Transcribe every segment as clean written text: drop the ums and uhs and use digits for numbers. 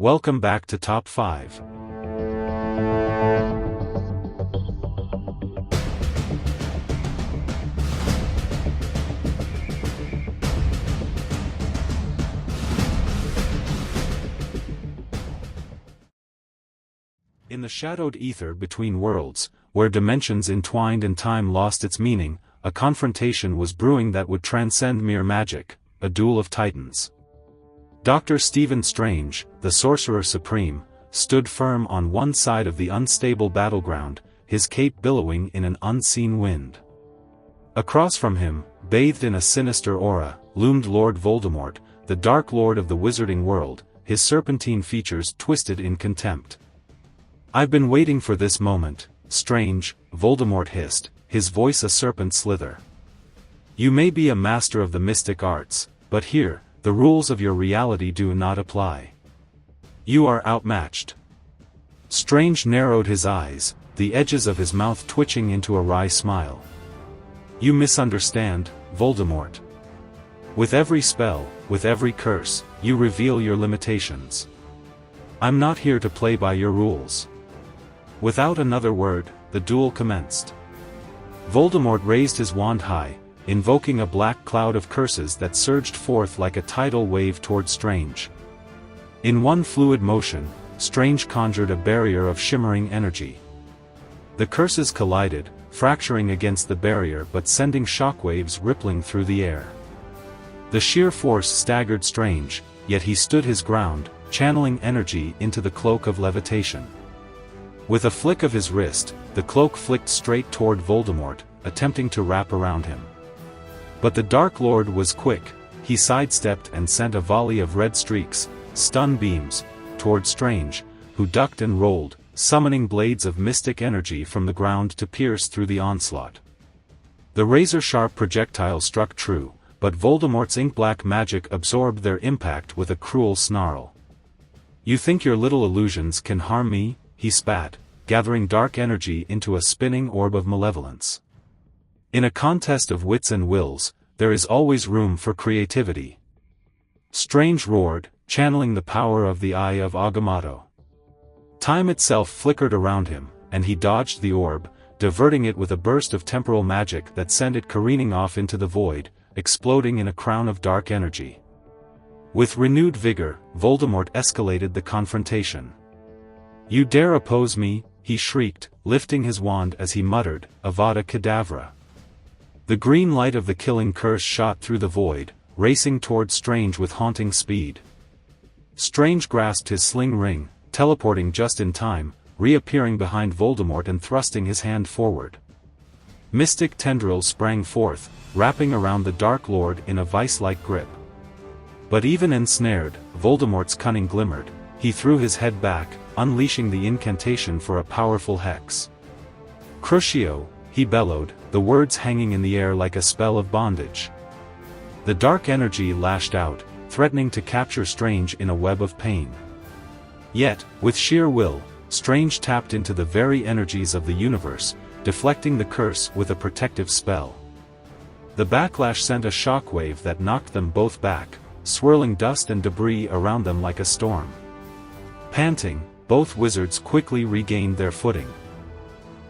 Welcome back to Top 5. In the shadowed ether between worlds, where dimensions entwined and time lost its meaning, a confrontation was brewing that would transcend mere magic, a duel of titans. Dr. Stephen Strange, the Sorcerer Supreme, stood firm on one side of the unstable battleground, his cape billowing in an unseen wind. Across from him, bathed in a sinister aura, loomed Lord Voldemort, the Dark Lord of the Wizarding World, his serpentine features twisted in contempt. "I've been waiting for this moment, Strange," Voldemort hissed, his voice a serpent slither. "You may be a master of the mystic arts, but here, the rules of your reality do not apply. You are outmatched." Strange narrowed his eyes, the edges of his mouth twitching into a wry smile. "You misunderstand, Voldemort. With every spell, with every curse, you reveal your limitations. I'm not here to play by your rules." Without another word, the duel commenced. Voldemort raised his wand high, invoking a black cloud of curses that surged forth like a tidal wave toward Strange. In one fluid motion, Strange conjured a barrier of shimmering energy. The curses collided, fracturing against the barrier but sending shockwaves rippling through the air. The sheer force staggered Strange, yet he stood his ground, channeling energy into the cloak of levitation. With a flick of his wrist, the cloak flicked straight toward Voldemort, attempting to wrap around him. But the Dark Lord was quick, he sidestepped and sent a volley of red streaks, stun beams, toward Strange, who ducked and rolled, summoning blades of mystic energy from the ground to pierce through the onslaught. The razor-sharp projectile struck true, but Voldemort's ink-black magic absorbed their impact with a cruel snarl. "You think your little illusions can harm me?" he spat, gathering dark energy into a spinning orb of malevolence. "In a contest of wits and wills, there is always room for creativity." Strange roared, channeling the power of the Eye of Agamotto. Time itself flickered around him, and he dodged the orb, diverting it with a burst of temporal magic that sent it careening off into the void, exploding in a crown of dark energy. With renewed vigor, Voldemort escalated the confrontation. "You dare oppose me?" he shrieked, lifting his wand as he muttered, "Avada Kedavra." The green light of the killing curse shot through the void, racing toward Strange with haunting speed. Strange grasped his sling ring, teleporting just in time, reappearing behind Voldemort and thrusting his hand forward. Mystic tendrils sprang forth, wrapping around the Dark Lord in a vice-like grip. But even ensnared, Voldemort's cunning glimmered. He threw his head back, unleashing the incantation for a powerful hex. "Crucio," he bellowed, the words hanging in the air like a spell of bondage. The dark energy lashed out, threatening to capture Strange in a web of pain. Yet, with sheer will, Strange tapped into the very energies of the universe, deflecting the curse with a protective spell. The backlash sent a shockwave that knocked them both back, swirling dust and debris around them like a storm. Panting, both wizards quickly regained their footing.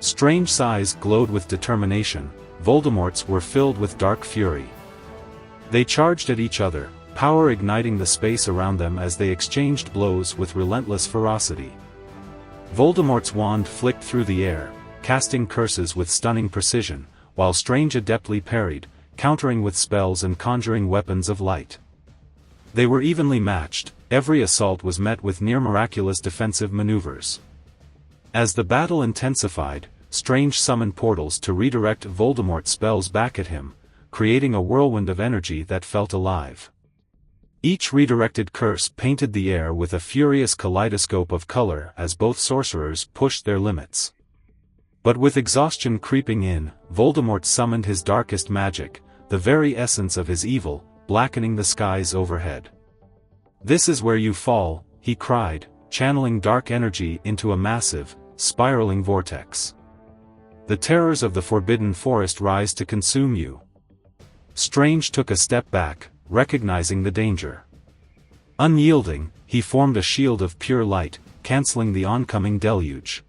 Strange's eyes glowed with determination, Voldemort's were filled with dark fury. They charged at each other, power igniting the space around them as they exchanged blows with relentless ferocity. Voldemort's wand flicked through the air, casting curses with stunning precision, while Strange adeptly parried, countering with spells and conjuring weapons of light. They were evenly matched, every assault was met with near-miraculous defensive maneuvers. As the battle intensified, Strange summoned portals to redirect Voldemort's spells back at him, creating a whirlwind of energy that felt alive. Each redirected curse painted the air with a furious kaleidoscope of color as both sorcerers pushed their limits. But with exhaustion creeping in, Voldemort summoned his darkest magic, the very essence of his evil, blackening the skies overhead. "This is where you fall," he cried, channeling dark energy into a massive, spiraling vortex. "The terrors of the Forbidden Forest rise to consume you." Strange took a step back, recognizing the danger. Unyielding, he formed a shield of pure light, cancelling the oncoming deluge.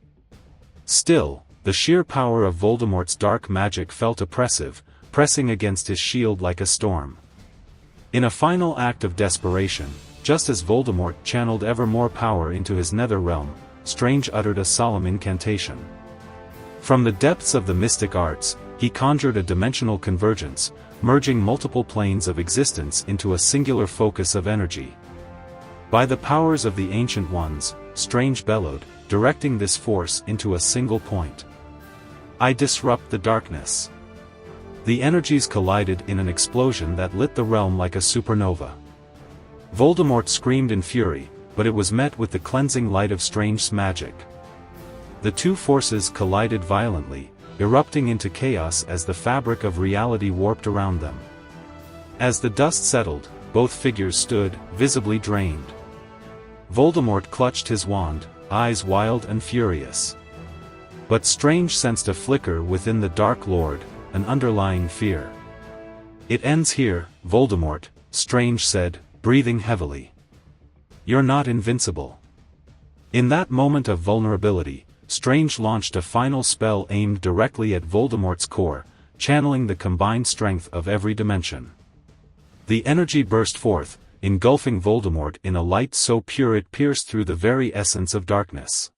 Still, the sheer power of Voldemort's dark magic felt oppressive, pressing against his shield like a storm. In a final act of desperation, just as Voldemort channeled ever more power into his nether realm, Strange uttered a solemn incantation. From the depths of the mystic arts, he conjured a dimensional convergence, merging multiple planes of existence into a singular focus of energy. By the powers of the Ancient Ones, Strange bellowed, directing this force into a single point. I disrupt the darkness. The energies collided in an explosion that lit the realm like a supernova. Voldemort screamed in fury, but it was met with the cleansing light of Strange's magic. The two forces collided violently, erupting into chaos as the fabric of reality warped around them. As the dust settled, both figures stood, visibly drained. Voldemort clutched his wand, eyes wild and furious. But Strange sensed a flicker within the Dark Lord, an underlying fear. It ends here, Voldemort, Strange said, breathing heavily. You're not invincible. In that moment of vulnerability, Strange launched a final spell aimed directly at Voldemort's core, channeling the combined strength of every dimension. The energy burst forth, engulfing Voldemort in a light so pure it pierced through the very essence of darkness.